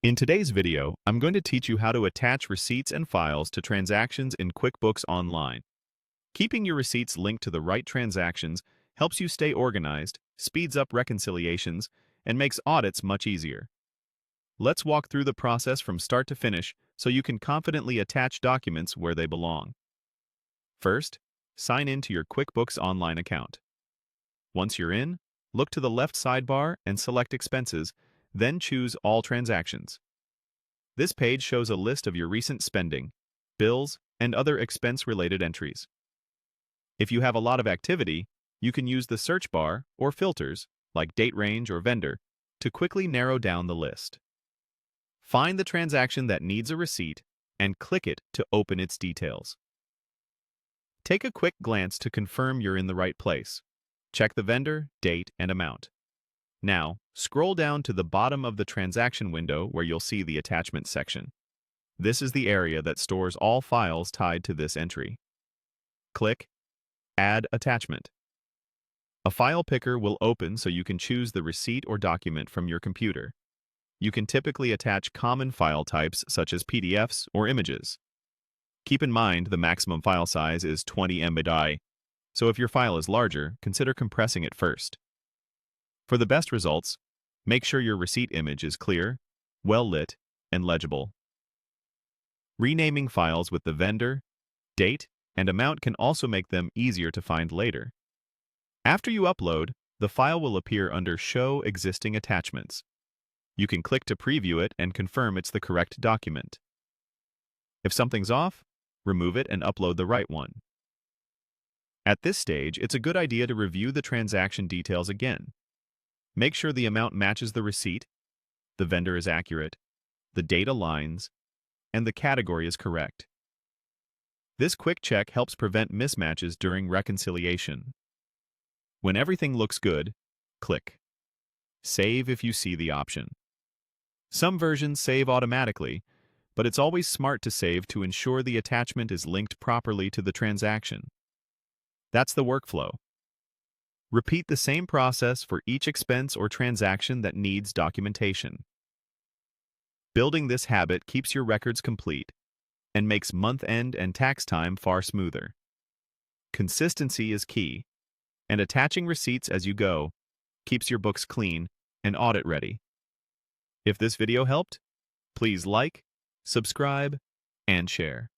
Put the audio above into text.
In today's video, I'm going to teach you how to attach receipts and files to transactions in QuickBooks Online. Keeping your receipts linked to the right transactions helps you stay organized, speeds up reconciliations, and makes audits much easier. Let's walk through the process from start to finish so you can confidently attach documents where they belong. First, sign in to your QuickBooks Online account. Once you're in, look to the left sidebar and select Expenses, then choose All Transactions. This page shows a list of your recent spending, bills, and other expense-related entries. If you have a lot of activity, you can use the search bar or filters, like date range or vendor, to quickly narrow down the list. Find the transaction that needs a receipt and click it to open its details. Take a quick glance to confirm you're in the right place. Check the vendor, date, and amount. Now, scroll down to the bottom of the transaction window where you'll see the Attachments section. This is the area that stores all files tied to this entry. Click Add Attachment. A file picker will open so you can choose the receipt or document from your computer. You can typically attach common file types such as PDFs or images. Keep in mind the maximum file size is 20 MB, so if your file is larger, consider compressing it first. For the best results, make sure your receipt image is clear, well-lit, and legible. Renaming files with the vendor, date, and amount can also make them easier to find later. After you upload, the file will appear under Show Existing Attachments. You can click to preview it and confirm it's the correct document. If something's off, remove it and upload the right one. At this stage, it's a good idea to review the transaction details again. Make sure the amount matches the receipt, the vendor is accurate, the date aligns, and the category is correct. This quick check helps prevent mismatches during reconciliation. When everything looks good, click Save if you see the option. Some versions save automatically, but it's always smart to save to ensure the attachment is linked properly to the transaction. That's the workflow. Repeat the same process for each expense or transaction that needs documentation. Building this habit keeps your records complete and makes month-end and tax time far smoother. Consistency is key, and attaching receipts as you go keeps your books clean and audit-ready. If this video helped, please like, subscribe, and share.